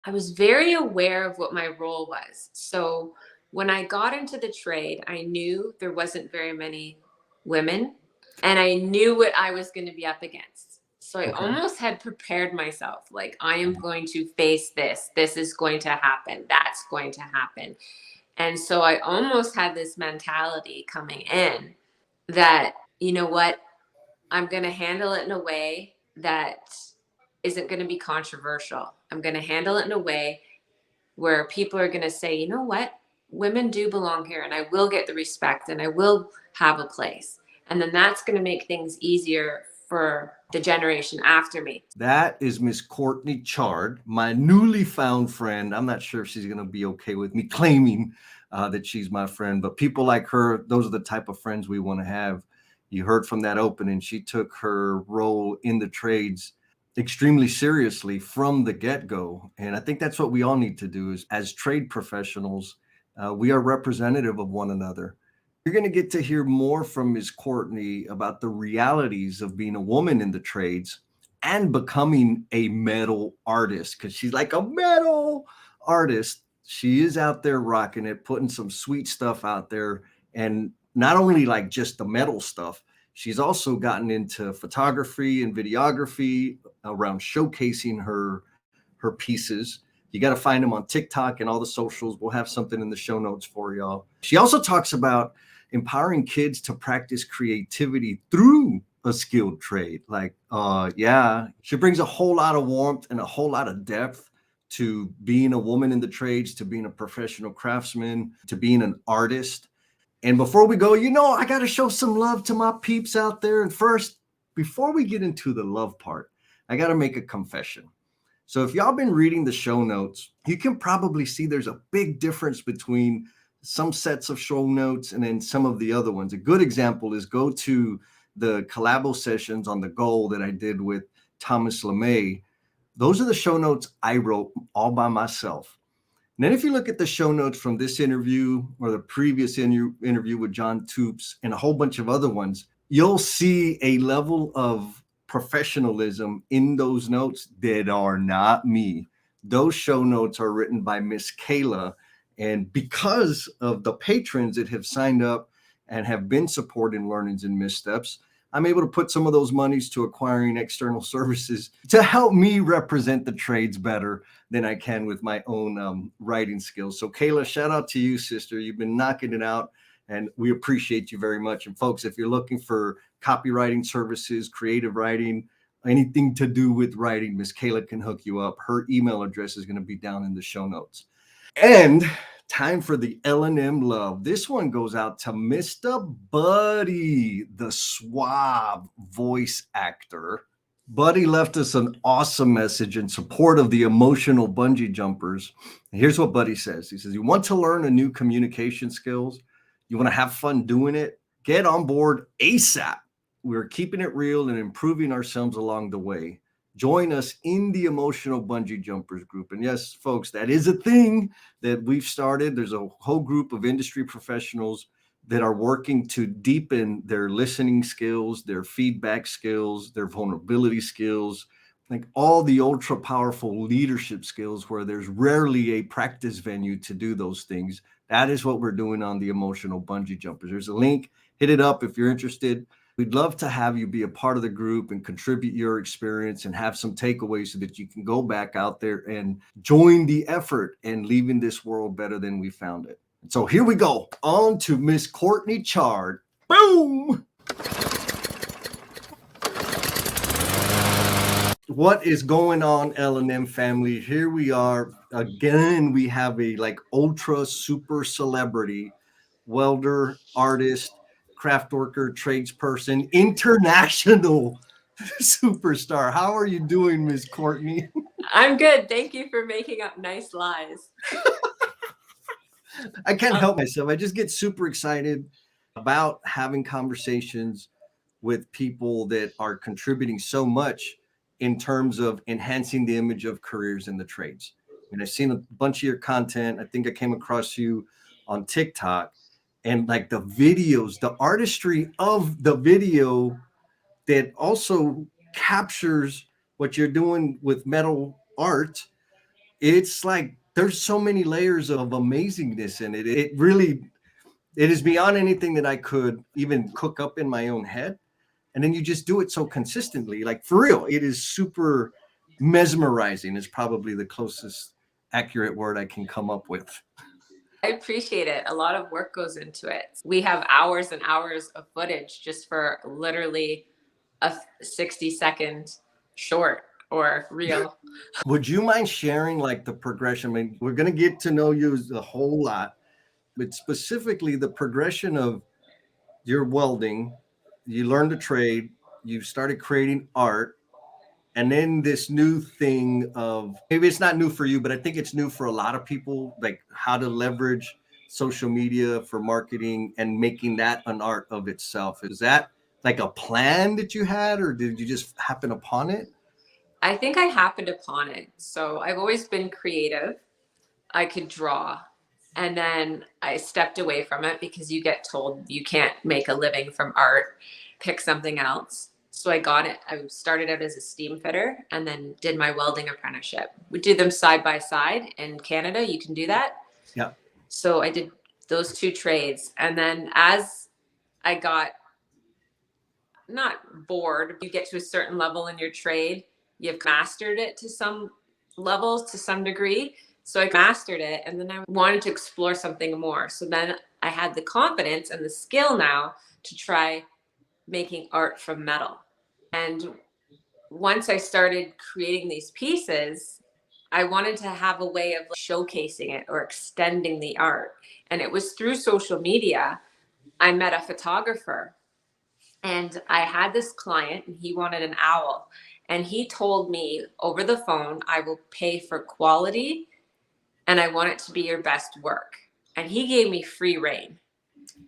I was very aware of what my role was. So when I got into the trade, I knew there wasn't very many women and I knew what I was going to be up against. So I Okay. almost had prepared myself like, I am going to face this. This is going to happen. That's going to happen. And so I almost had this mentality coming in that, you know what, I'm going to handle it in a way that isn't going to be controversial. I'm going to handle it in a way where people are going to say, you know what, women do belong here and I will get the respect and I will have a place. And then that's going to make things easier for the generation after me. That is Miss Courtney Chard, my newly found friend. I'm not sure if she's going to be okay with me claiming that she's my friend, but people like her, those are the type of friends we want to have. You heard from that opening, she took her role in the trades extremely seriously from the get-go. And I think that's what we all need to do is as trade professionals, we are representative of one another. You're going to get to hear more from Ms. Courtney about the realities of being a woman in the trades and becoming a metal artist because she's like a metal artist. She is out there rocking it, putting some sweet stuff out there. And not only like just the metal stuff, she's also gotten into photography and videography around showcasing her pieces. You got to find them on TikTok and all the socials. We'll have something in the show notes for y'all. She also talks about empowering kids to practice creativity through a skilled trade. Like, yeah, she brings a whole lot of warmth and a whole lot of depth to being a woman in the trades, to being a professional craftsman, to being an artist. And before we go, I got to show some love to my peeps out there. And first, before we get into the love part, I got to make a confession. So if y'all been reading the show notes, you can probably see there's a big difference between some sets of show notes and then some of the other ones. A good example is go to the collabo sessions on the goal that I did with Thomas LeMay. Those are the show notes I wrote all by myself. And then if you look at the show notes from this interview or the previous interview with John Toops and a whole bunch of other ones, you'll see a level of professionalism in those notes that are not me. Those show notes are written by Miss Kayla. And because of the patrons that have signed up and have been supporting Learnings and Missteps, I'm able to put some of those monies to acquiring external services to help me represent the trades better than I can with my own writing skills. So Kayla, shout out to you, sister. You've been knocking it out and we appreciate you very much. And folks, if you're looking for copywriting services, creative writing, anything to do with writing, Miss Kayla can hook you up. Her email address is going to be down in the show notes. And time for the L&M love. This one goes out to Mr. Buddy, the suave voice actor. Buddy left us an awesome message in support of the emotional bungee jumpers. And here's what Buddy says. He says, you want to learn a new communication skills? You want to have fun doing it? Get on board ASAP. We're keeping it real and improving ourselves along the way. Join us in the emotional bungee jumpers group. And yes, folks, that is a thing that we've started. There's a whole group of industry professionals that are working to deepen their listening skills, their feedback skills, their vulnerability skills, like all the ultra powerful leadership skills where there's rarely a practice venue to do those things. That is what we're doing on the emotional bungee jumpers. There's a link. Hit it up if you're interested. We'd love to have you be a part of the group and contribute your experience and have some takeaways so that you can go back out there and join the effort and leaving this world better than we found it. And so here we go. On to Miss Courtney Chard. Boom! What is going on, L&M family? Here we are. Again, we have a ultra super celebrity, welder, artist, craft worker, tradesperson, international superstar. How are you doing, Miss Courtney? I'm good. Thank you for making up nice lies. I can't help myself. I just get super excited about having conversations with people that are contributing so much in terms of enhancing the image of careers in the trades. And I've seen a bunch of your content. I think I came across you on TikTok and the videos, the artistry of the video that also captures what you're doing with metal art It's like there's so many layers of amazingness in it. It really, it is beyond anything that I could even cook up in my own head. And then you just do it so consistently, like for real. It is super mesmerizing. Is probably the closest accurate word I can come up with. I appreciate it. A lot of work goes into it. We have hours and hours of footage just for literally a 60-second short or reel. Would you mind sharing like the progression? I mean, we're going to get to know you a whole lot, but specifically the progression of your welding. You learned a trade, you started creating art, and then this new thing of, maybe it's not new for you, but I think it's new for a lot of people, like how to leverage social media for marketing and making that an art of itself. Is that like a plan that you had, or did you just happen upon it? I think I happened upon it. So I've always been creative. I could draw. And then I stepped away from it because you get told you can't make a living from art, pick something else. So I got it. I started out as a steam fitter and then did my welding apprenticeship. We do them side by side in Canada. You can do that. Yeah. So I did those two trades. And then as I got not bored, you get to a certain level in your trade, you've mastered it to some levels, to some degree. So I mastered it, and then I wanted to explore something more. So then I had the confidence and the skill now to try making art from metal. And once I started creating these pieces, I wanted to have a way of showcasing it or extending the art. And it was through social media. I met a photographer, and I had this client and he wanted an owl. And he told me over the phone, I will pay for quality and I want it to be your best work. And he gave me free reign.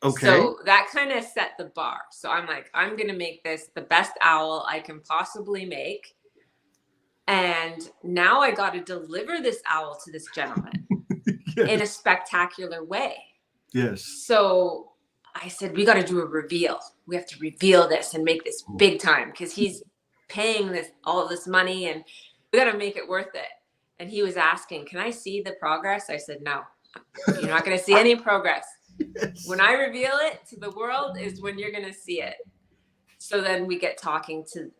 Okay. So that kind of set the bar. So I'm like, I'm going to make this the best owl I can possibly make. And now I got to deliver this owl to this gentleman Yes. in a spectacular way. Yes. So I said, we got to do a reveal. We have to reveal this and make this big time because he's paying this all of this money and we got to make it worth it. And he was asking, can I see the progress? I said, no, you're not going to see any progress. Yes. When I reveal it to the world is when you're going to see it. So then we get talking to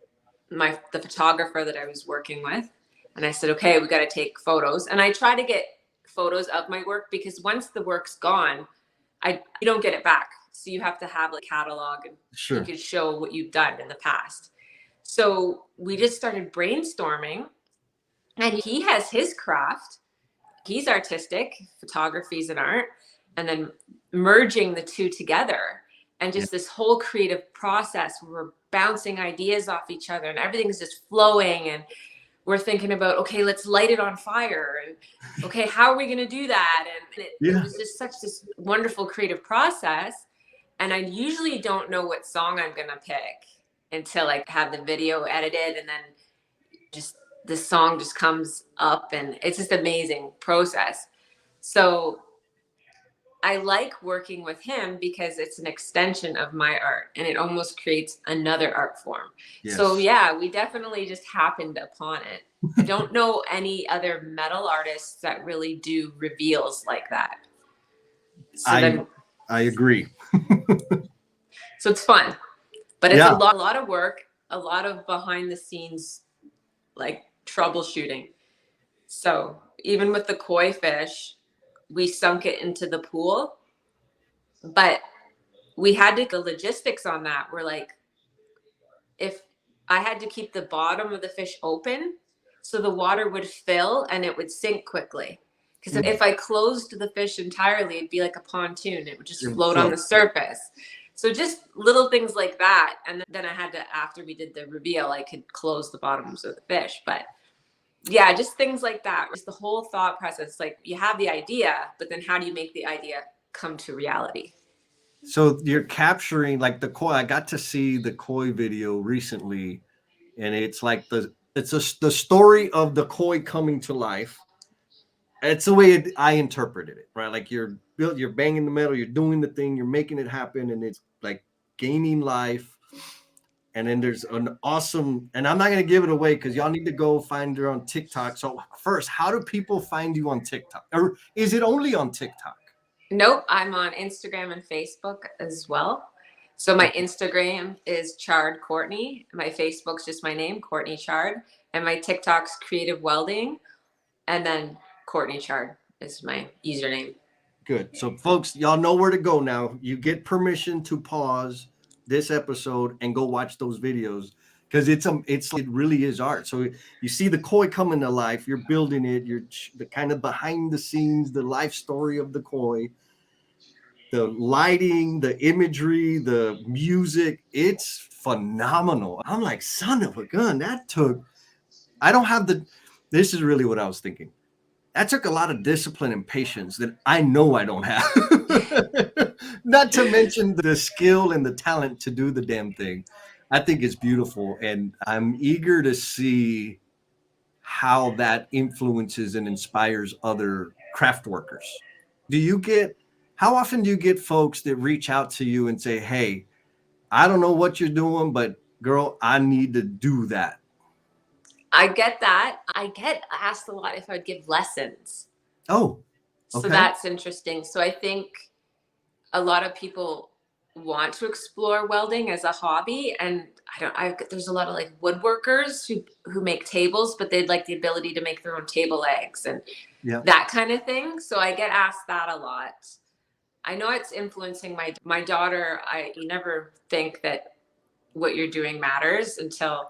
the photographer that I was working with. And I said, okay, we got to take photos. And I try to get photos of my work because once the work's gone, you don't get it back. So you have to have a catalog and Sure. you could show what you've done in the past. So we just started brainstorming, and he has his craft. He's artistic, photography is an art, and then merging the two together and just this whole creative process where we're bouncing ideas off each other and everything's just flowing, and we're thinking about, okay, let's light it on fire, and okay, how are we going to do that? And it was just such this wonderful creative process. And I usually don't know what song I'm going to pick until I have the video edited, and then just the song just comes up, and it's just amazing process. So I like working with him because it's an extension of my art and it almost creates another art form. Yes. So yeah, we definitely just happened upon it. I don't know any other metal artists that really do reveals like that. So I agree. So it's fun, but it's a lot of work, a lot of behind the scenes, like troubleshooting. So even with the koi fish, we sunk it into the pool, but we had to, the logistics on that were like, if I had to keep the bottom of the fish open so the water would fill and it would sink quickly. Because if I closed the fish entirely, it'd be like a pontoon. It would just float on the surface. So just little things like that. And then I had to, after we did the reveal, I could close the bottoms of the fish. But yeah, just things like that. Just the whole thought process. Like you have the idea, but then how do you make the idea come to reality? So you're capturing like the koi. I got to see the koi video recently, and it's like the story of the koi coming to life. It's the way I interpreted it, right? Like you're banging the metal, you're doing the thing, you're making it happen, and it's like gaining life. And then there's an awesome, and I'm not going to give it away because y'all need to go find her on TikTok. So first, how do people find you on TikTok? Or is it only on TikTok? Nope, I'm on Instagram and Facebook as well. So my Okay. Instagram is Chard Courtney. My Facebook's just my name, Courtney Chard. And my TikTok's Creative Welding. And then Courtney Chard is my username. Good. So folks, y'all know where to go now. You get permission to pause this episode and go watch those videos because it really is art. So you see the koi coming to life, you're building it, you're the kind of behind the scenes, the life story of the koi, the lighting, the imagery, the music, it's phenomenal. I'm like, son of a gun, this is really what I was thinking. That took a lot of discipline and patience that I know I don't have. Not to mention the skill and the talent to do the damn thing. I think it's beautiful. And I'm eager to see how that influences and inspires other craft workers. How often do you get folks that reach out to you and say, hey, I don't know what you're doing, but girl, I need to do that? I get that. I get asked a lot if I'd give lessons. Oh, So okay. that's interesting. So I think a lot of people want to explore welding as a hobby, and there's a lot of like woodworkers who make tables, but they'd like the ability to make their own table legs and that kind of thing. So I get asked that a lot. I know it's influencing my daughter. You never think that what you're doing matters until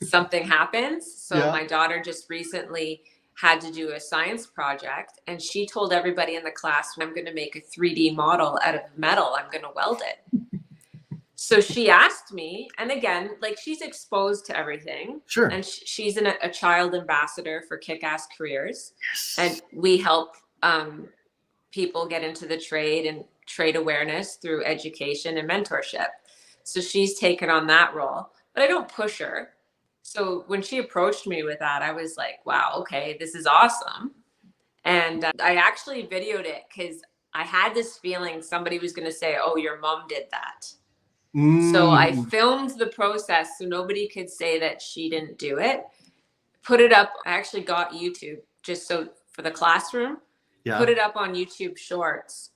something happens. So my daughter just recently had to do a science project, and she told everybody in the class, I'm going to make a 3D model out of metal. I'm going to weld it. So she asked me, and again, like, she's exposed to everything. Sure. And she's a child ambassador for Kick-Ass Careers. Yes. And we help people get into the trade and trade awareness through education and mentorship. So she's taken on that role, but I don't push her. So when she approached me with that, I was like, wow, okay, this is awesome. And I actually videoed it because I had this feeling somebody was going to say, oh, your mom did that. So I filmed the process so nobody could say that she didn't do it. Put it up. I actually got YouTube just so for the classroom. Put it up on YouTube Shorts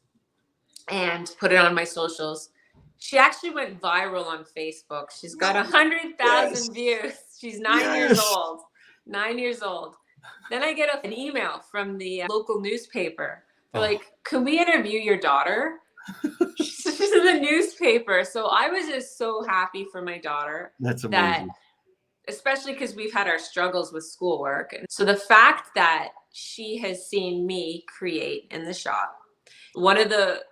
and put it on my socials. She actually went viral on Facebook. She's got 100,000 views. She's 9 years old. 9 years old. Then I get an email from the local newspaper. They're like, can we interview your daughter? She's in the newspaper. So I was just so happy for my daughter. That's amazing. Especially because we've had our struggles with schoolwork. And so the fact that she has seen me create in the shop, one of the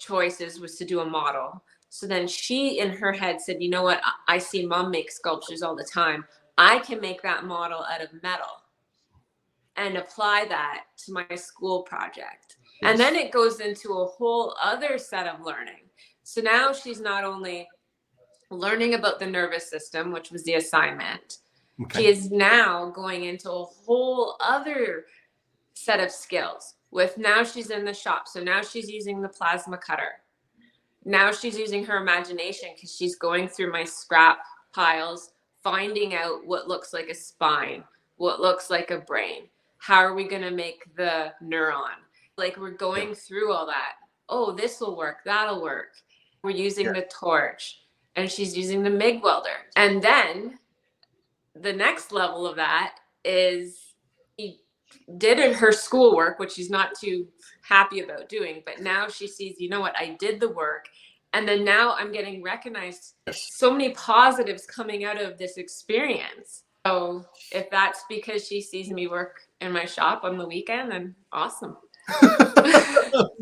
choices was to do a model. So then she in her head said, you know what? I see mom make sculptures all the time. I can make that model out of metal and apply that to my school project. Yes. And then it goes into a whole other set of learning. So now she's not only learning about the nervous system, which was the assignment, she is now going into a whole other set of skills with now she's in the shop. So now she's using the plasma cutter. Now she's using her imagination because she's going through my scrap piles, finding out what looks like a spine, what looks like a brain. How are we going to make the neuron? Like, we're going through all that. Oh, this will work. That'll work. We're using the torch, and she's using the MIG welder. And then the next level of that is she did her schoolwork, which she's not too happy about doing, but now she sees, you know what, I did the work, and then now I'm getting recognized. So many positives coming out of this experience. So if that's because she sees me work in my shop on the weekend, then awesome.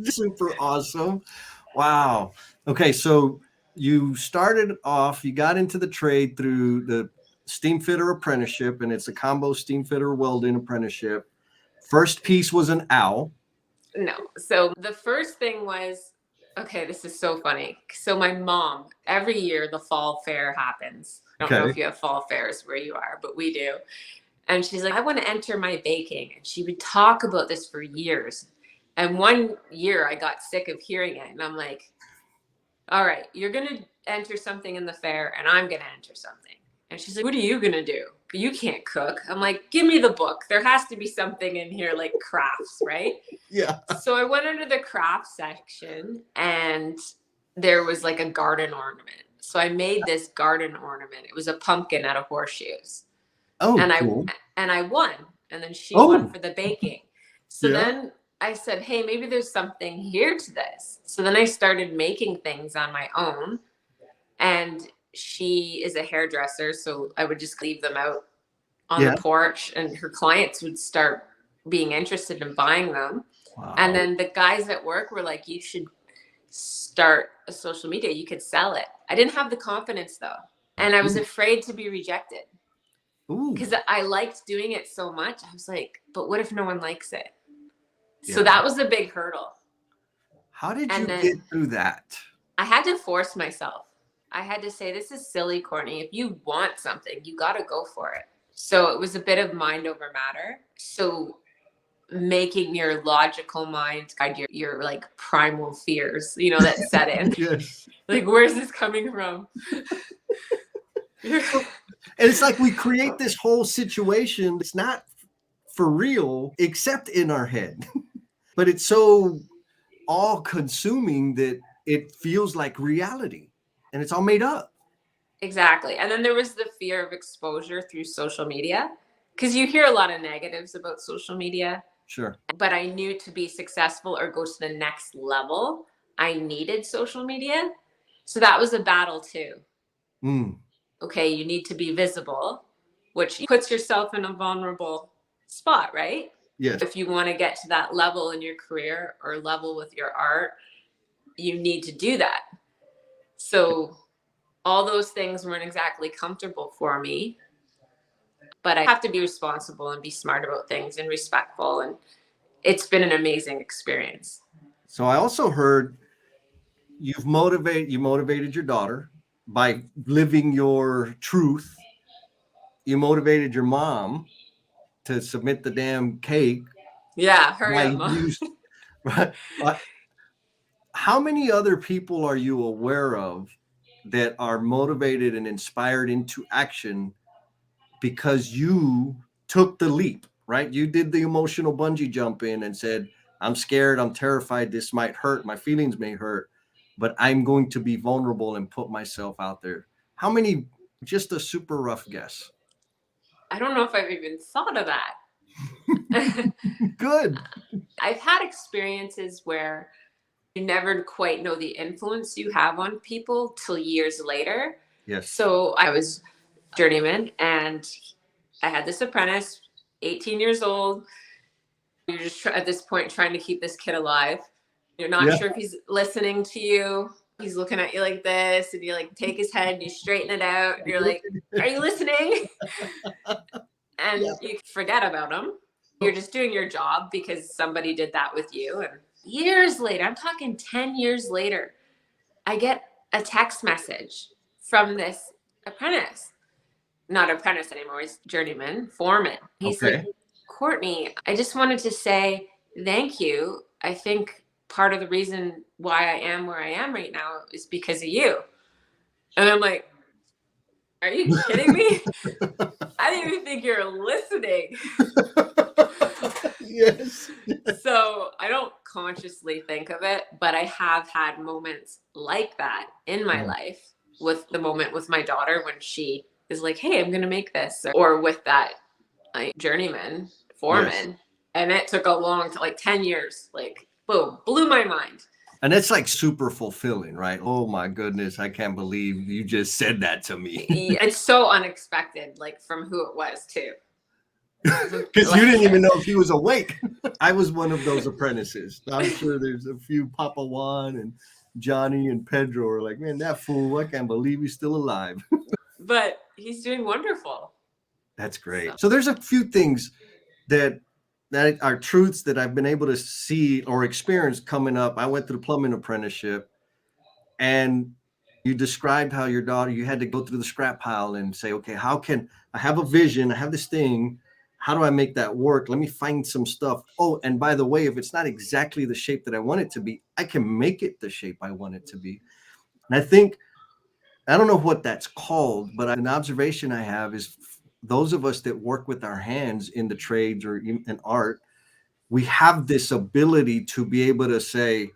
Super awesome. Wow. Okay, so you started off, you got into the trade through the steam fitter apprenticeship, and it's a combo steam fitter welding apprenticeship. First piece was an owl. No. So the first thing was, okay, this is so funny. So my mom, every year the fall fair happens. I don't know if you have fall fairs where you are, but we do. And she's like, I want to enter my baking. And she would talk about this for years. And one year I got sick of hearing it. And I'm like, all right, you're going to enter something in the fair and I'm going to enter something. And she's like, what are you going to do? You can't cook. I'm like, give me the book. There has to be something in here like crafts, right? Yeah. So I went into the craft section and there was like a garden ornament. So I made this garden ornament. It was a pumpkin out of horseshoes. Oh, and cool. I won. And then she won for the baking. So Yeah. then I said, hey, maybe there's something here to this. So then I started making things on my own. And she is a hairdresser, so I would just leave them out on the porch and her clients would start being interested in buying them. Wow. And then the guys at work were like, you should start a social media. You could sell it. I didn't have the confidence though. And I was afraid to be rejected because I liked doing it so much. I was like, but what if no one likes it? Yeah. So that was a big hurdle. How did you get through that? I had to force myself. I had to say, this is silly, Courtney. If you want something, you got to go for it. So it was a bit of mind over matter. So making your logical mind guide your like primal fears, you know, that set in. Yes. Like, where's this coming from? And it's like we create this whole situation. It's not for real, except in our head. But it's so all consuming that it feels like reality. And it's all made up. Exactly. And then there was the fear of exposure through social media, because you hear a lot of negatives about social media. Sure. But I knew to be successful or go to the next level, I needed social media. So that was a battle too. Okay, you need to be visible, which puts yourself in a vulnerable spot, right? Yes. If you want to get to that level in your career or level with your art, you need to do that. So all those things weren't exactly comfortable for me, but I have to be responsible and be smart about things and respectful. And it's been an amazing experience. So I also heard you motivated your daughter by living your truth. You motivated your mom to submit the damn cake. Yeah, hurry up, Mom. Right. How many other people are you aware of that are motivated and inspired into action because you took the leap, right? You did the emotional bungee jump in and said, I'm scared, I'm terrified, this might hurt, my feelings may hurt, but I'm going to be vulnerable and put myself out there. How many? Just a super rough guess. I don't know if I've even thought of that. Good. I've had experiences where you never quite know the influence you have on people till years later. Yes. So I was journeyman and I had this apprentice, 18 years old. You're just at this point trying to keep this kid alive. You're not sure if he's listening to you. He's looking at you like this, and you like take his head and you straighten it out. And you're like, are you listening? And you forget about him. You're just doing your job because somebody did that with you. And years later, I'm talking 10 years later, I get a text message from this apprentice. Not apprentice anymore, he's journeyman, foreman. He's like, Courtney, I just wanted to say thank you. I think part of the reason why I am where I am right now is because of you. And I'm like, are you kidding me? I didn't even think you're listening. Yes. So I don't consciously think of it, but I have had moments like that in my life, with the moment with my daughter when she is like, hey, I'm going to make this, or with that journeyman foreman. And it took a long time, like 10 years, like boom, blew my mind. And it's like super fulfilling, right? Oh my goodness, I can't believe you just said that to me. It's so unexpected, like from who it was too. Because you didn't even know if he was awake. I was one of those apprentices. I'm sure there's a few Papa Juan and Johnny and Pedro are like, man, that fool, I can't believe he's still alive. But he's doing wonderful. That's great. So there's a few things that are truths that I've been able to see or experience coming up. I went through the plumbing apprenticeship, and you described how your daughter, you had to go through the scrap pile and say, okay, how can I have a vision? I have this thing. How do I make that work? Let me find some stuff. Oh, and by the way, if it's not exactly the shape that I want it to be, I can make it the shape I want it to be. And I think I don't know what that's called, but an observation I have is those of us that work with our hands in the trades or in art, we have this ability to be able to say,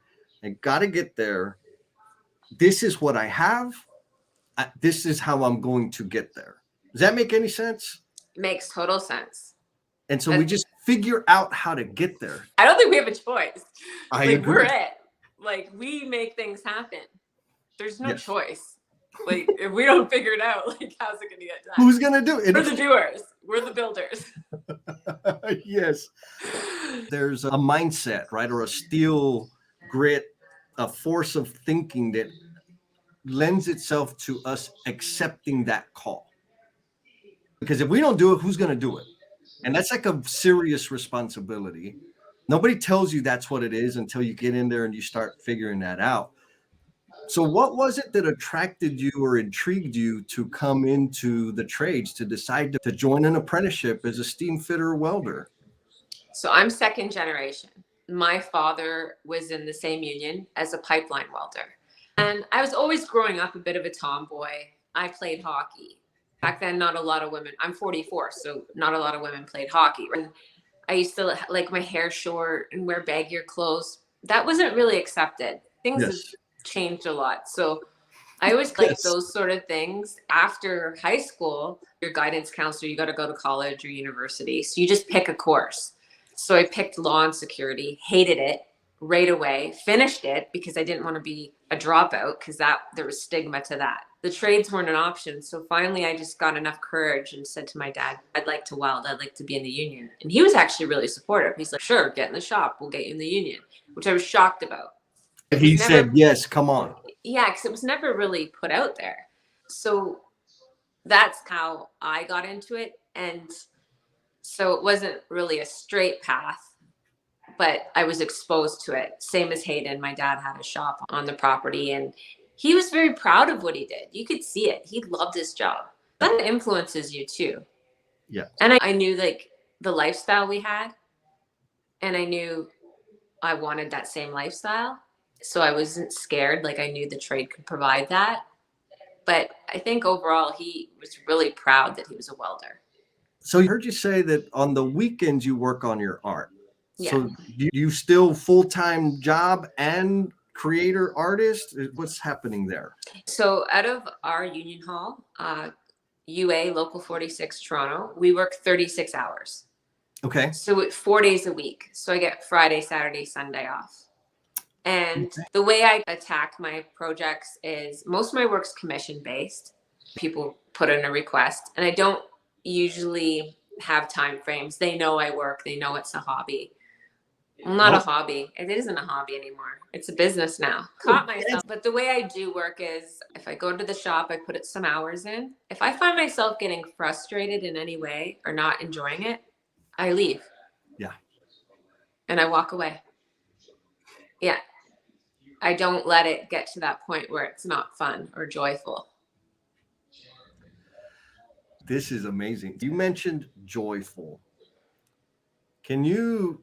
I got to get there. This is what I have. This is how I'm going to get there. Does that make any sense? Makes total sense. And so we just figure out how to get there. I don't think we have a choice. I Like, agree. we're it. Like, we make things happen. There's no choice. Like, if we don't figure it out, like, how's it going to get done? Who's going to do it? We're the doers. We're the builders. Yes. There's a mindset, right? Or a steel grit, a force of thinking that lends itself to us accepting that call. Because if we don't do it, who's going to do it? And that's like a serious responsibility. Nobody tells you that's what it is until you get in there and you start figuring that out. So what was it that attracted you or intrigued you to come into the trades, to decide to join an apprenticeship as a steam fitter welder? So I'm second generation. My father was in the same union as a pipeline welder. And I was always growing up a bit of a tomboy. I played hockey. Back then, not a lot of women. I'm 44, so not a lot of women played hockey. And I used to like my hair short and wear baggier clothes. That wasn't really accepted. Things have changed a lot. So I always liked those sort of things. After high school, your guidance counselor, you got to go to college or university. So you just pick a course. So I picked law and security, hated it right away, finished it because I didn't want to be a dropout because there was stigma to that. The trades weren't an option. So finally I just got enough courage and said to my dad, I'd like to weld. I'd like to be in the union. And he was actually really supportive. He's like, sure, get in the shop. We'll get you in the union, which I was shocked about. He said, yes, come on. Yeah, because it was never really put out there. So that's how I got into it. And so it wasn't really a straight path, but I was exposed to it. Same as Hayden. My dad had a shop on the property and he was very proud of what he did. You could see it. He loved his job. That influences you too. Yeah. And I knew like the lifestyle we had, and I knew I wanted that same lifestyle. So I wasn't scared. Like, I knew the trade could provide that. But I think overall he was really proud that he was a welder. So I heard you say that on the weekends you work on your art. Yeah. So you still full-time job and creator artist? What's happening there? So out of our union hall, UA Local 46 Toronto, we work 36 hours. Okay. So it's 4 days a week. So I get Friday, Saturday, Sunday off. And the way I attack my projects is most of my work's commission based. People put in a request and I don't usually have time frames. They know I work. They know it's a hobby. Well, not a hobby. It isn't a hobby anymore. It's a business now. Caught myself. But the way I do work is if I go to the shop, I put some hours in. If I find myself getting frustrated in any way or not enjoying it, I leave. Yeah. And I walk away. Yeah. I don't let it get to that point where it's not fun or joyful. This is amazing. You mentioned joyful. Can you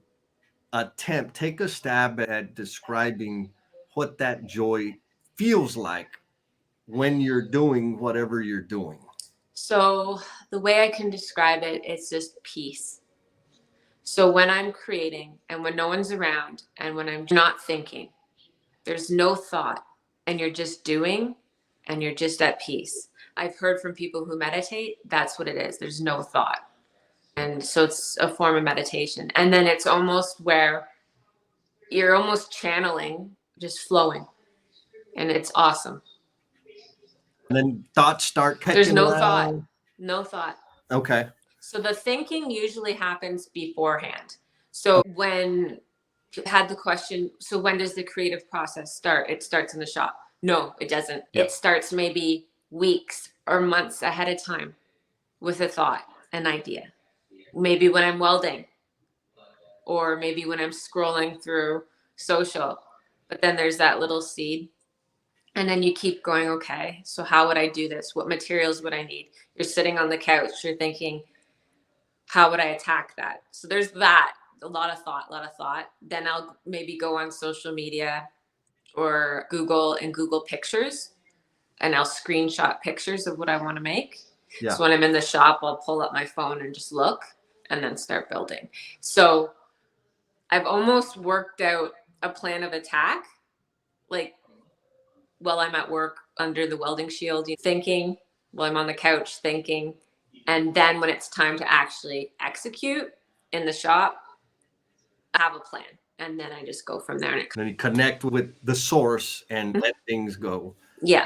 take a stab at describing what that joy feels like when you're doing whatever you're doing? So the way I can describe it, it's just peace. So when I'm creating and when no one's around and when I'm not thinking, there's no thought and you're just doing and you're just at peace. I've heard from people who meditate, that's what it is. There's no thought. And so it's a form of meditation. And then it's almost where you're almost channeling, just flowing. And it's awesome. And then thoughts start catching There's no around. thought. No thought. Okay. So the thinking usually happens beforehand. So when you had the question, so when does the creative process start? It starts in the shop. No, it doesn't. Yep. It starts maybe weeks or months ahead of time with a thought, an idea. Maybe when I'm welding or maybe when I'm scrolling through social, but then there's that little seed. And then you keep going, okay, so how would I do this? What materials would I need? You're sitting on the couch, you're thinking, how would I attack that? So there's that, a lot of thought. Then I'll maybe go on social media or Google and Google pictures and I'll screenshot pictures of what I want to make. Yeah. So when I'm in the shop, I'll pull up my phone and just look and then start building. So I've almost worked out a plan of attack, like while I'm at work under the welding shield, thinking, while I'm on the couch thinking. And then when it's time to actually execute in the shop, I have a plan. And then I just go from there. And then you connect with the source and let things go. Yeah.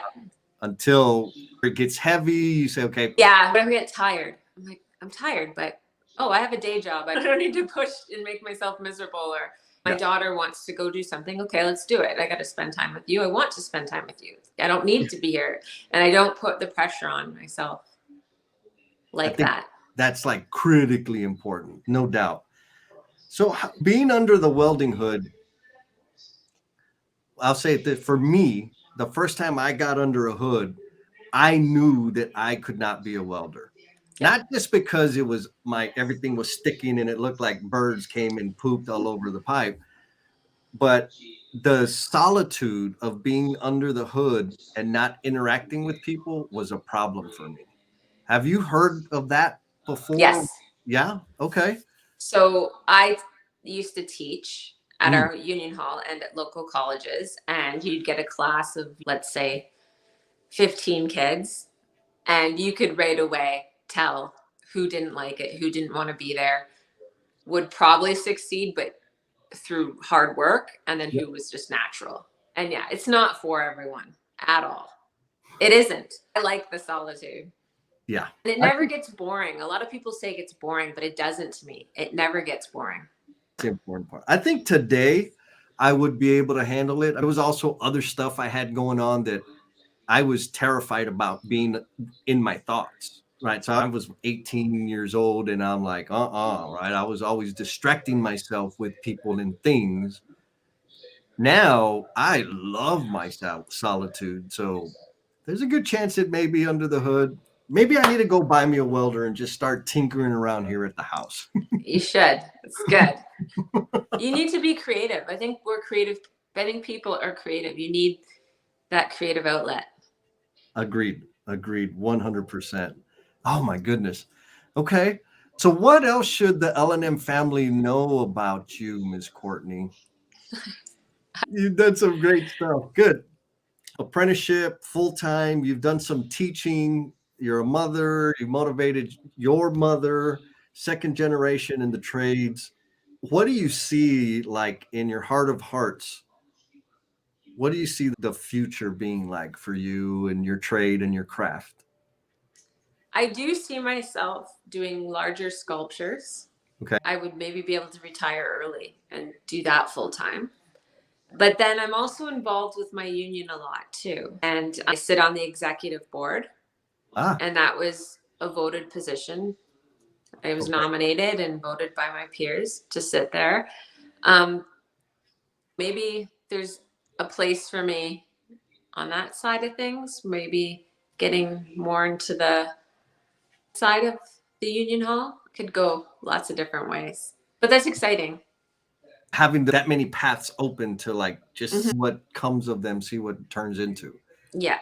Until it gets heavy, you say, okay. Yeah, but I get tired. I'm like, I'm tired, but I have a day job. I don't need to push and make myself miserable. Or my daughter wants to go do something. Okay, let's do it. I got to spend time with you. I want to spend time with you. I don't need to be here. And I don't put the pressure on myself like that. That's like critically important, no doubt. So being under the welding hood, I'll say that for me, the first time I got under a hood, I knew that I could not be a welder. Yeah. Not just because it was everything was sticking and it looked like birds came and pooped all over the pipe, but the solitude of being under the hood and not interacting with people was a problem for me. Have you heard of that before? Yes. Yeah. Okay. So I used to teach at our union hall and at local colleges, and you'd get a class of, let's say, 15 kids, and you could right away tell who didn't like it, who didn't want to be there, would probably succeed, but through hard work, and then who was just natural. And yeah, it's not for everyone at all. It isn't. I like the solitude. Yeah. And it never gets boring. A lot of people say it gets boring, but it doesn't to me. It never gets boring. It's the important part. I think today I would be able to handle it. There was also other stuff I had going on that I was terrified about being in my thoughts, right? So I was 18 years old and I'm like, right? I was always distracting myself with people and things. Now I love my solitude. So there's a good chance it may be under the hood. Maybe I need to go buy me a welder and just start tinkering around here at the house. You should. It's good. You need to be creative. I think we're creative. I think people are creative. You need that creative outlet. Agreed. 100%. Oh my goodness. Okay. So what else should the L&M family know about you, Ms. Courtney? You've done some great stuff. Good. Apprenticeship, full-time. You've done some teaching. You're a mother. You motivated your mother, second generation in the trades. What do you see, like, in your heart of hearts? What do you see the future being like for you and your trade and your craft? I do see myself doing larger sculptures. Okay. I would maybe be able to retire early and do that full time. But then I'm also involved with my union a lot too. And I sit on the executive board. And that was a voted position. I was nominated and voted by my peers to sit there. Maybe there's a place for me on that side of things, maybe getting more into the side of the union hall. Could go lots of different ways, but that's exciting. Having that many paths open to, like, just see what comes of them, see what it turns into. Yeah.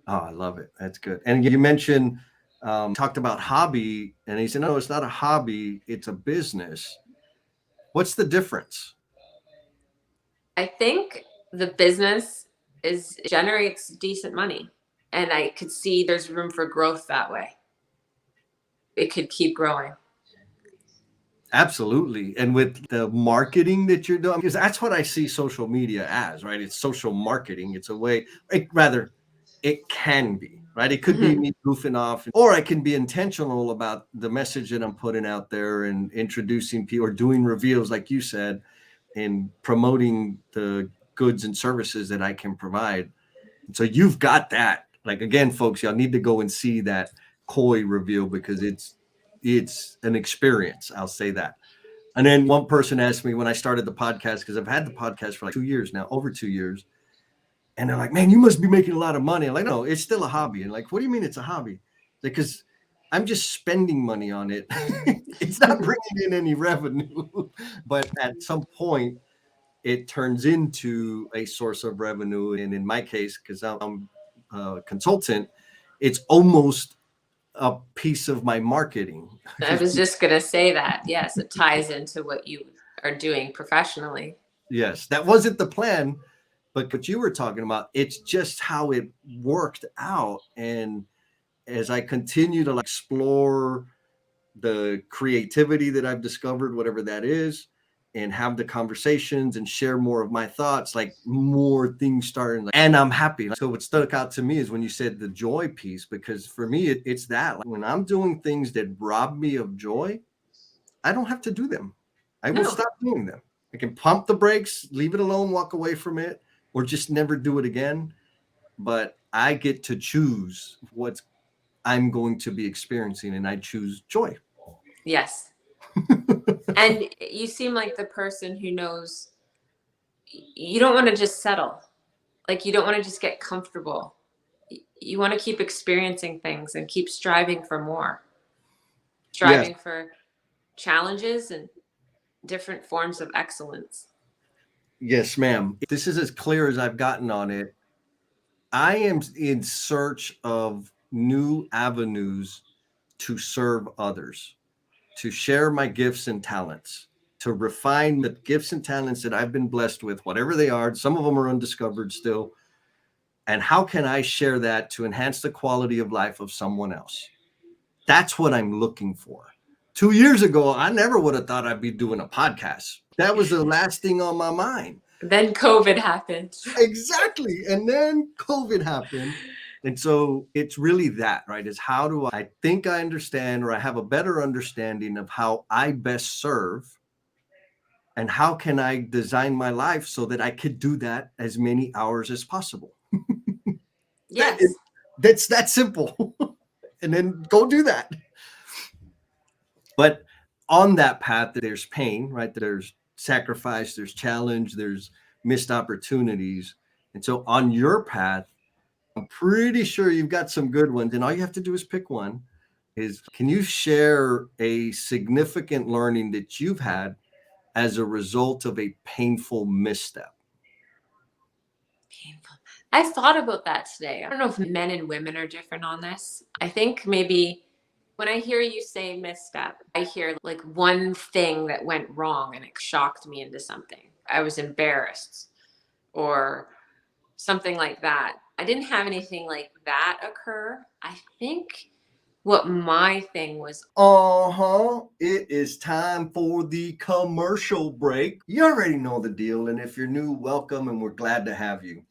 Oh, I love it. That's good. And you mentioned, talked about hobby, and he said, no, it's not a hobby, it's a business. What's the difference? I think the business generates decent money, and I could see there's room for growth that way. It could keep growing. Absolutely. And with the marketing that you're doing, because that's what I see social media as, right? It's social marketing. It's a way, it can be, right? It could be me goofing off, or I can be intentional about the message that I'm putting out there and introducing people or doing reveals, like you said, and promoting the goods and services that I can provide. So you've got that. Like, again, folks, y'all need to go and see that koi reveal because it's an experience. I'll say that. And then one person asked me when I started the podcast, because I've had the podcast for like 2 years now, over 2 years. And they're like, man, you must be making a lot of money. I'm like, no, it's still a hobby. And like, what do you mean it's a hobby? Because I'm just spending money on it. It's not bringing in any revenue. But at some point, it turns into a source of revenue. And in my case, because I'm consultant, it's almost a piece of my marketing. I was just going to say that. Yes, it ties into what you are doing professionally. Yes, that wasn't the plan, but what you were talking about, it's just how it worked out. And as I continue to explore the creativity that I've discovered, whatever that is, and have the conversations and share more of my thoughts, like more things starting, and I'm happy. So what stuck out to me is when you said the joy piece, because for me, it's that when I'm doing things that rob me of joy, I don't have to do them. I will stop doing them. I can pump the brakes, leave it alone, walk away from it, or just never do it again. But I get to choose what I'm going to be experiencing, and I choose joy. Yes. And you seem like the person who knows you don't want to just settle. Like you don't want to just get comfortable. You want to keep experiencing things and keep striving for more. Yes. Striving for challenges and different forms of excellence. Yes, ma'am. This is as clear as I've gotten on it. I am in search of new avenues to serve others, to share my gifts and talents, to refine the gifts and talents that I've been blessed with, whatever they are. Some of them are undiscovered still. And how can I share that to enhance the quality of life of someone else? That's what I'm looking for. 2 years ago, I never would have thought I'd be doing a podcast. That was the last thing on my mind. Then COVID happened. Exactly. And then COVID happened. And so it's really that, right? Is how do I think I understand, or I have a better understanding of how I best serve, and how can I design my life so that I could do that as many hours as possible? Yes. That's that simple. And then go do that. But on that path, there's pain, right? There's sacrifice, there's challenge, there's missed opportunities. And so on your path, I'm pretty sure you've got some good ones. And all you have to do is pick one. Can you share a significant learning that you've had as a result of a painful misstep? Painful. I thought about that today. I don't know if men and women are different on this. I think maybe when I hear you say misstep, I hear like one thing that went wrong and it shocked me into something. I was embarrassed or something like that. I didn't have anything like that occur. I think what my thing was. It is time for the commercial break. You already know the deal. And if you're new, welcome, and we're glad to have you.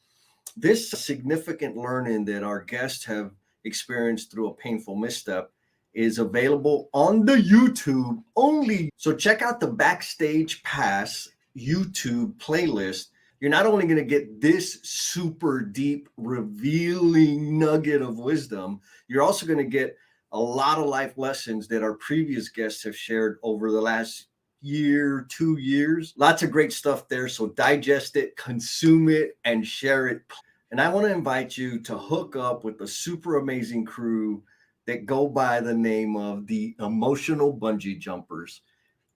This significant learning that our guests have experienced through a painful misstep is available on the YouTube only. So check out the Backstage Pass YouTube playlist. You're not only going to get this super deep, revealing nugget of wisdom, you're also going to get a lot of life lessons that our previous guests have shared over the last year, 2 years. Lots of great stuff there. So digest it, consume it, and share it. And I want to invite you to hook up with the super amazing crew that go by the name of the Emotional Bungee Jumpers.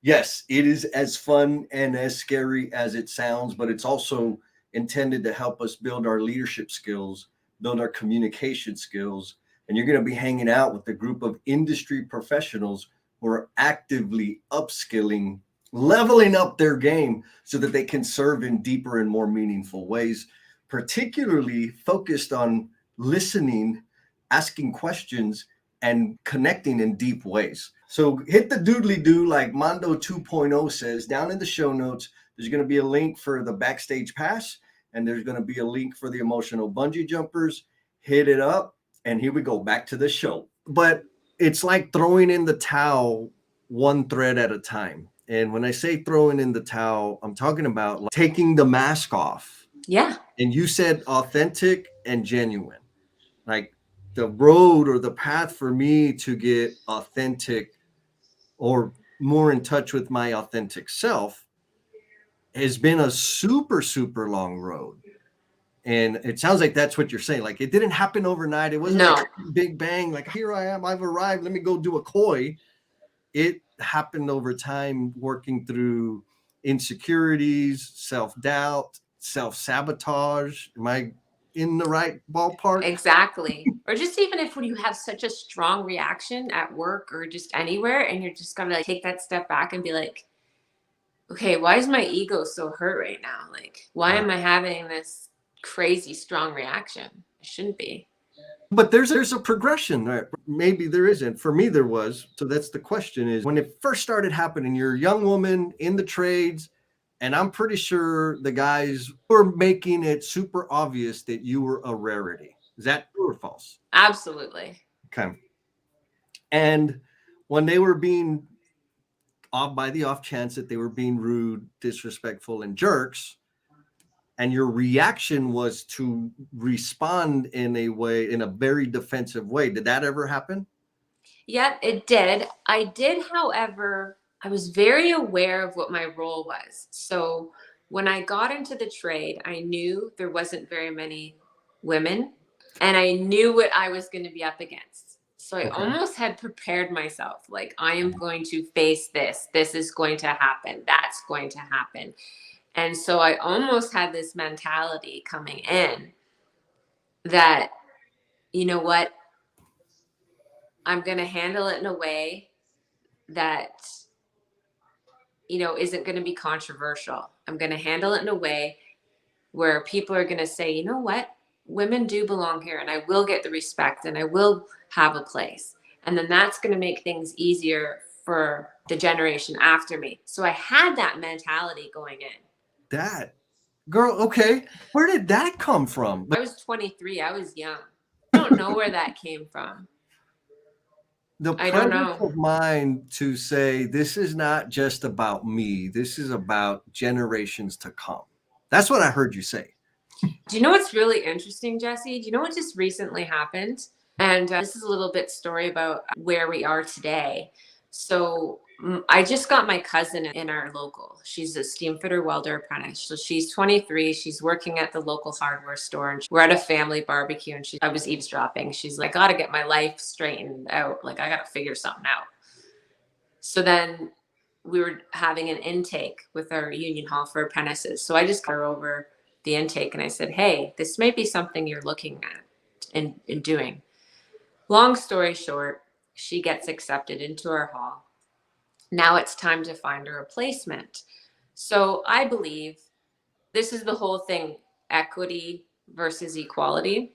Yes, it is as fun and as scary as it sounds, but it's also intended to help us build our leadership skills, build our communication skills. And you're going to be hanging out with a group of industry professionals who are actively upskilling, leveling up their game so that they can serve in deeper and more meaningful ways, particularly focused on listening, asking questions, and connecting in deep ways. So hit the doodly doo, like Mondo 2.0 says. Down in the show notes, there's going to be a link for the Backstage Pass, and there's going to be a link for the Emotional Bungee Jumpers. Hit it up, and here we go, back to the show. But it's like throwing in the towel one thread at a time. And when I say throwing in the towel, I'm talking about like taking the mask off. Yeah. And you said authentic and genuine. Like the road or the path for me to get authentic or more in touch with my authentic self has been a super, super long road. And it sounds like that's what you're saying. Like it didn't happen overnight. It wasn't like big bang, like here I am, I've arrived, let me go do a koi. It happened over time, working through insecurities, self-doubt, self-sabotage. Am I in the right ballpark. Exactly. Or just even if when you have such a strong reaction at work or just anywhere, and you're just gonna like take that step back and be like, okay, why is my ego so hurt right now? Like, why am I having this crazy strong reaction? I shouldn't be. But there's a progression, right? Maybe there isn't. For me, there was. So that's the question: is when it first started happening, you're a young woman in the trades, and I'm pretty sure the guys were making it super obvious that you were a rarity. Is that true or false? Absolutely. Okay. And when they were being off by the off chance that they were being rude, disrespectful, and jerks, and your reaction was to respond in a very defensive way. Did that ever happen? Yep, it did. I did, however, I was very aware of what my role was. So when I got into the trade, I knew there wasn't very many women, and I knew what I was going to be up against. So I almost had prepared myself, like, I am going to face this. This is going to happen. That's going to happen. And so I almost had this mentality coming in that, you know what, I'm going to handle it in a way that, you know, isn't going to be controversial. I'm going to handle it in a way where people are going to say, you know what, women do belong here, and I will get the respect and I will have a place. And then that's going to make things easier for the generation after me. So I had that mentality going in. That girl, okay. Where did that come from? I was 23. I was young. I don't know where that came from. The I don't presence know. of mind to say, this is not just about me. This is about generations to come. That's what I heard you say. Do you know what's really interesting, Jesse? Do you know what just recently happened? And this is a little bit story about where we are today. So I just got my cousin in our local. She's a steam fitter welder apprentice. So she's 23. She's working at the local hardware store, and we're at a family barbecue. And I was eavesdropping. She's like, I got to get my life straightened out. Like, I got to figure something out. So then we were having an intake with our union hall for apprentices. So I just got her over the intake and I said, hey, this may be something you're looking at and doing. Long story short, she gets accepted into our hall. Now it's time to find a replacement. So I believe this is the whole thing, equity versus equality.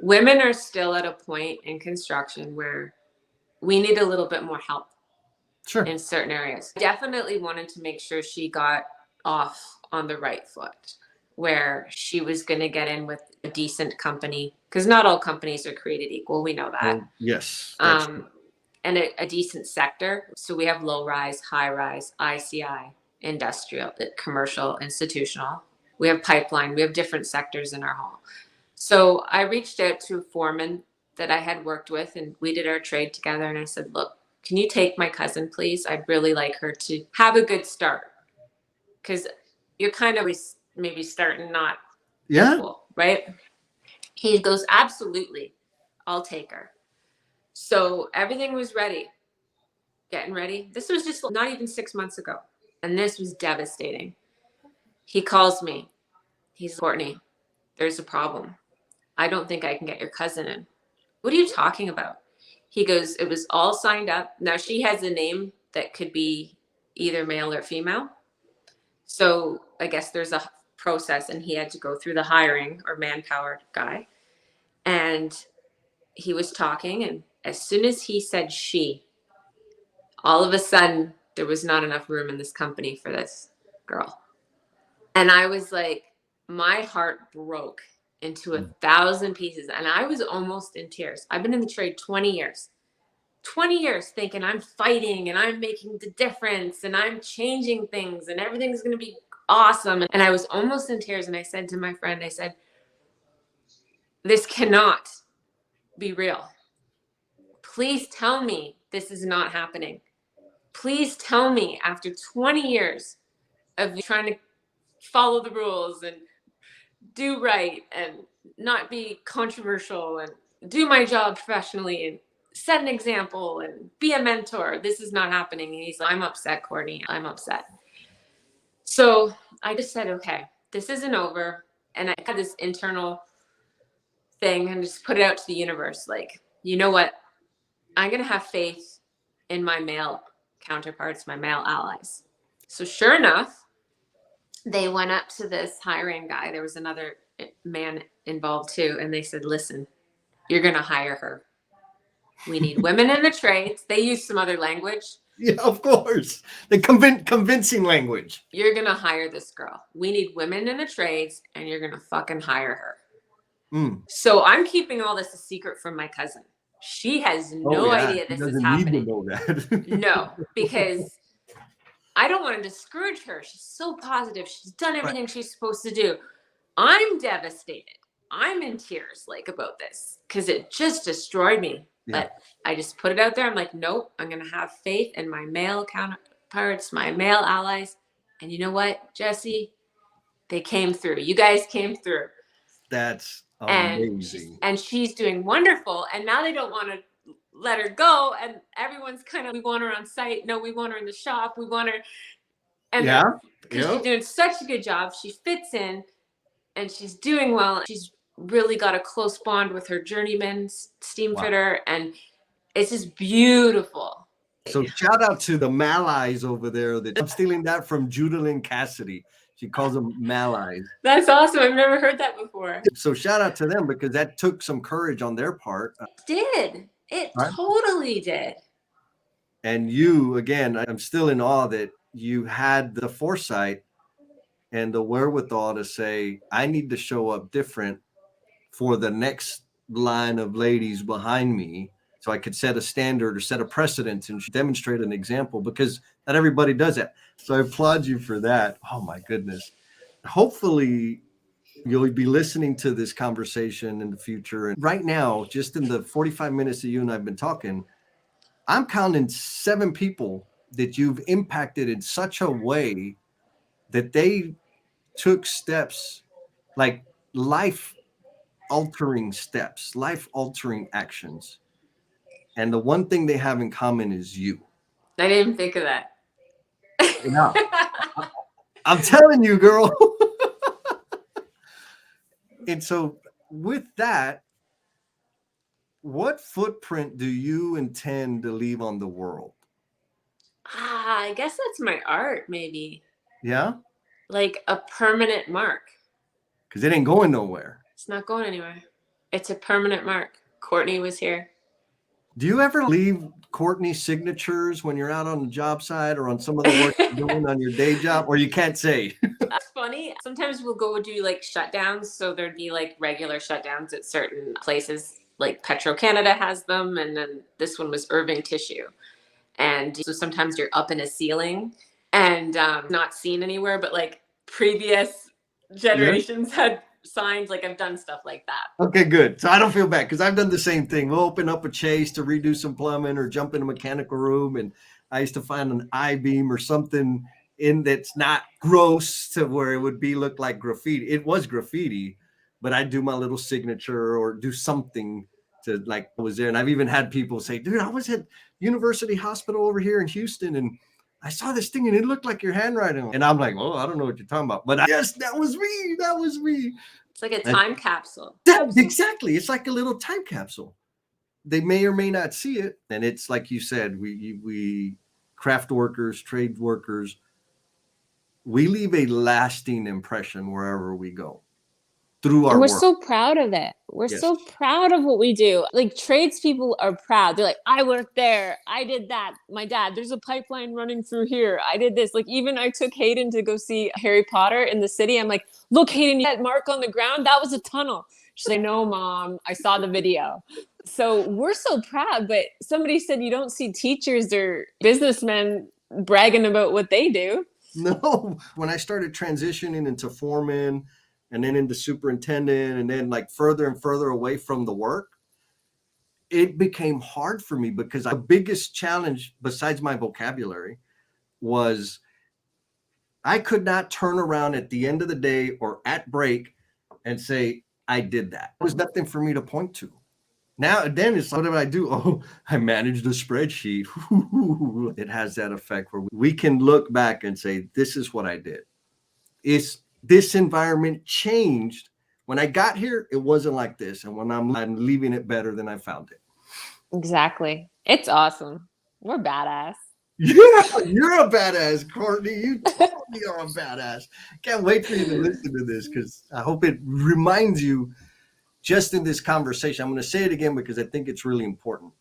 Women are still at a point in construction where we need a little bit more help. Sure. In certain areas. Definitely wanted to make sure she got off on the right foot, where she was going to get in with a decent company, because not all companies are created equal. We know that. Well, yes. And a decent sector. So we have low rise, high rise, ICI, industrial, commercial, institutional. We have pipeline. We have different sectors in our hall. So I reached out to a foreman that I had worked with, and we did our trade together. And I said, look, can you take my cousin, please? I'd really like her to have a good start, because you're kind of maybe starting not equal, right? He goes, absolutely, I'll take her. So everything was ready, getting ready. This was just not even 6 months ago, and this was devastating. He calls me. He's, Courtney, there's a problem. I don't think I can get your cousin in. What are you talking about? He goes, it was all signed up. Now she has a name that could be either male or female. So I guess there's a process, and he had to go through the hiring or manpower guy. And he was talking, and as soon as he said she, all of a sudden there was not enough room in this company for this girl. And I was like, my heart broke into 1,000 pieces, and I was almost in tears. I've been in the trade 20 years. 20 years thinking I'm fighting and I'm making the difference and I'm changing things and everything's going to be awesome. And I was almost in tears. And I said to my friend, I said, this cannot be real. Please tell me this is not happening. Please tell me, after 20 years of trying to follow the rules and do right and not be controversial and do my job professionally and set an example and be a mentor, this is not happening. And he's like, I'm upset, Courtney. I'm upset. So I just said, okay, this isn't over. And I had this internal thing and just put it out to the universe. Like, you know what? I'm going to have faith in my male counterparts, my male allies. So sure enough, they went up to this hiring guy. There was another man involved too. And they said, listen, you're going to hire her. We need women in the trades. They used some other language. Yeah, of course. The convincing language. You're going to hire this girl. We need women in the trades and you're going to fucking hire her. So I'm keeping all this a secret from my cousin. She has no idea this is happening. Need to know that. No, because I don't want to discourage her. She's so positive. She's done everything she's supposed to do. I'm devastated. I'm in tears like about this because it just destroyed me. Yeah. But I just put it out there. I'm like, nope, I'm going to have faith in my male counterparts, my male allies. And you know what, Jesse? They came through. You guys came through. That's amazing. And she's doing wonderful. And now they don't want to let her go. And everyone's kind of, we want her on site. No, we want her in the shop. We want her. And because she's doing such a good job. She fits in and she's doing well. She's really got a close bond with her journeyman steam fitter. And it's just beautiful. So shout out to the Malays over there. I'm stealing that from Judalyn Cassidy. She calls them Malays. That's awesome. I've never heard that before. So shout out to them because that took some courage on their part. It totally did. And you, again, I'm still in awe that you had the foresight and the wherewithal to say, I need to show up different for the next line of ladies behind me. So I could set a standard or set a precedent and demonstrate an example because not everybody does that. So I applaud you for that. Oh my goodness. Hopefully you'll be listening to this conversation in the future. And right now, just in the 45 minutes that you and I've been talking, I'm counting 7 people that you've impacted in such a way that they took steps, like life-altering steps, life-altering actions. And the one thing they have in common is you. I didn't even think of that. No. I'm telling you, girl. And so with that, what footprint do you intend to leave on the world? I guess that's my art, maybe. Yeah? Like a permanent mark. Because it ain't going nowhere. It's not going anywhere. It's a permanent mark. Courtney was here. Do you ever leave Courtney's signatures when you're out on the job site or on some of the work you're doing on your day job, or you can't say? That's funny. Sometimes we'll go do like shutdowns. So there'd be like regular shutdowns at certain places, like Petro-Canada has them. And then this one was Irving Tissue. And so sometimes you're up in a ceiling and not seen anywhere, but like previous generations had signs. Like I've done stuff like that. Okay, good. So I don't feel bad because I've done the same thing. We'll open up a chase to redo some plumbing or jump in a mechanical room. And I used to find an I-beam or something in that's not gross to where it would look like graffiti. It was graffiti, but I'd do my little signature or do something to like I was there. And I've even had people say, dude, I was at University Hospital over here in Houston and I saw this thing and it looked like your handwriting. And I'm like, well, I don't know what you're talking about. But yes, that was me. That was me. It's like a time capsule. Exactly. It's like a little time capsule. They may or may not see it. And it's like you said, we craft workers, trade workers, we leave a lasting impression wherever we go. Through our and we're work. so proud of it. We're so proud of what we do. Like tradespeople are proud. They're like, I worked there. I did that. My dad, there's a pipeline running through here. I did this. Like even I took Hayden to go see Harry Potter in the city. I'm like, look, Hayden, that mark on the ground, that was a tunnel. She's like, no, Mom, I saw the video. So we're so proud. But somebody said you don't see teachers or businessmen bragging about what they do. No. When I started transitioning into foreman and then into superintendent and then like further and further away from the work, it became hard for me because the biggest challenge besides my vocabulary was I could not turn around at the end of the day or at break and say, I did that. There was nothing for me to point to. Now, then it's what did I do? Oh, I managed a spreadsheet. It has that effect where we can look back and say, this is what I did. It's this environment changed. When I got here, it wasn't like this. And when I'm leaving it better than I found it. Exactly. It's awesome. We're badass. Yeah, you're a badass, Courtney. You totally are a badass. Can't wait for you to listen to this because I hope it reminds you just in this conversation. I'm going to say it again because I think it's really important.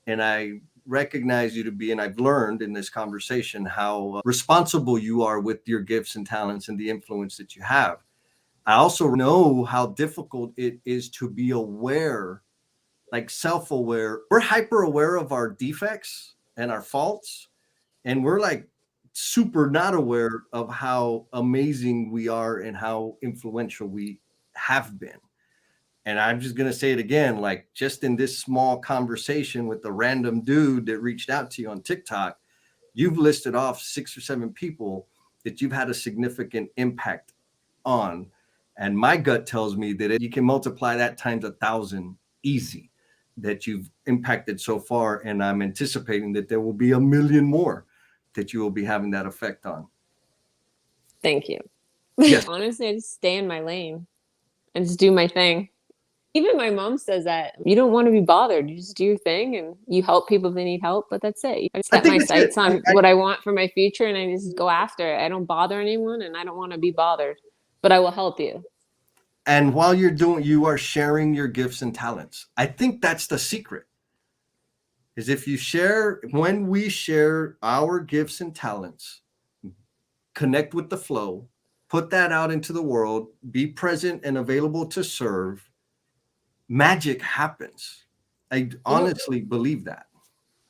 And I recognize you to be, and I've learned in this conversation how responsible you are with your gifts and talents and the influence that you have. I also know how difficult it is to be aware, like self-aware. We're hyper aware of our defects and our faults. And we're like super not aware of how amazing we are and how influential we have been. And I'm just going to say it again, like just in this small conversation with the random dude that reached out to you on TikTok, you've listed off 6 or 7 people that you've had a significant impact on. And my gut tells me that you can multiply that times 1,000 easy that you've impacted so far. And I'm anticipating that there will be 1 million more that you will be having that effect on. Thank you. Yes. Honestly, I just stay in my lane and just do my thing. Even my mom says that you don't want to be bothered. You just do your thing and you help people if they need help, but that's it. I set my sights on what I want for my future and I just go after it. I don't bother anyone and I don't want to be bothered, but I will help you. And while you are sharing your gifts and talents. I think that's the secret. Is when we share our gifts and talents, connect with the flow, put that out into the world, be present and available to serve, magic happens. I honestly believe that.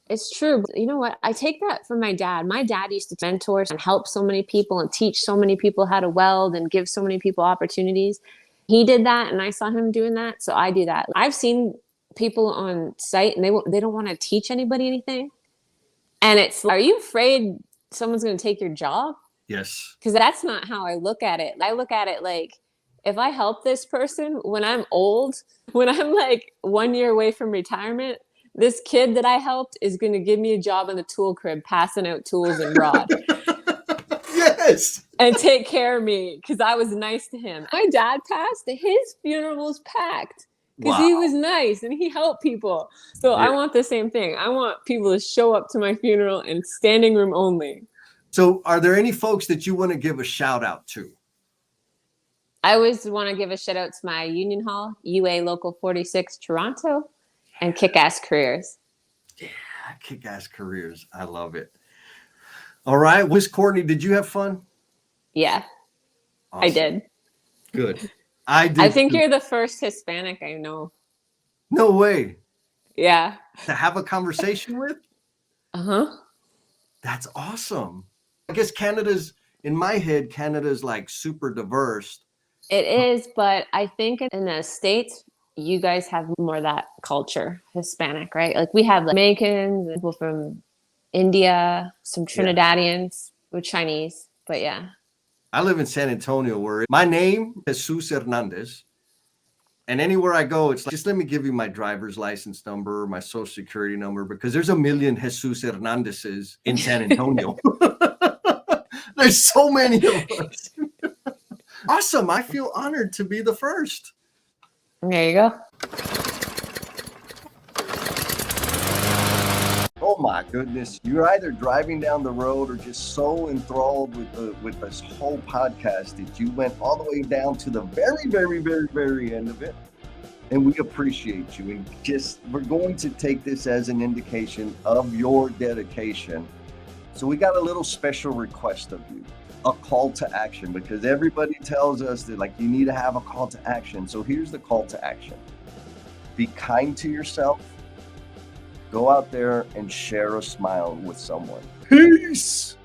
It's true. You know what? I take that from my dad. My dad used to mentor and help so many people and teach so many people how to weld and give so many people opportunities. He did that and I saw him doing that. So I do that. I've seen people on site and they don't want to teach anybody anything. And it's like, are you afraid someone's going to take your job? Yes. Because that's not how I look at it. I look at it like, if I help this person when I'm old, when I'm like 1 year away from retirement, this kid that I helped is going to give me a job in the tool crib, passing out tools and rod. Yes. And take care of me because I was nice to him. My dad passed, his funeral was packed because he was nice and he helped people. So I want the same thing. I want people to show up to my funeral and standing room only. So are there any folks that you want to give a shout out to? I always want to give a shout out to my Union Hall, UA Local 46 Toronto, and Kick-Ass Careers. Yeah, Kick-Ass Careers. I love it. All right. Miss Courtney, did you have fun? Yeah, awesome. I did. Good. I did. I think you're the first Hispanic I know. No way. Yeah. To have a conversation with? Uh-huh. That's awesome. I guess in my head, Canada's like super diverse. It is, but I think in the States, you guys have more of that culture, Hispanic, right? Like we have Jamaicans, people from India, some Trinidadians with Chinese, but yeah. I live in San Antonio where my name is Jesus Hernandez. And anywhere I go, it's like, just let me give you my driver's license number, my social security number, because there's 1 million Jesus Hernandezes in San Antonio. There's so many of us. Awesome. I feel honored to be the first. There you go. Oh my goodness. You're either driving down the road or just so enthralled with this whole podcast that you went all the way down to the very, very, very, very end of it. And we appreciate you. And we're going to take this as an indication of your dedication. So we got a little special request of you, a call to action, because everybody tells us that like you need to have a call to action. So here's the call to action. Be kind to yourself. Go out there and share a smile with someone. Peace.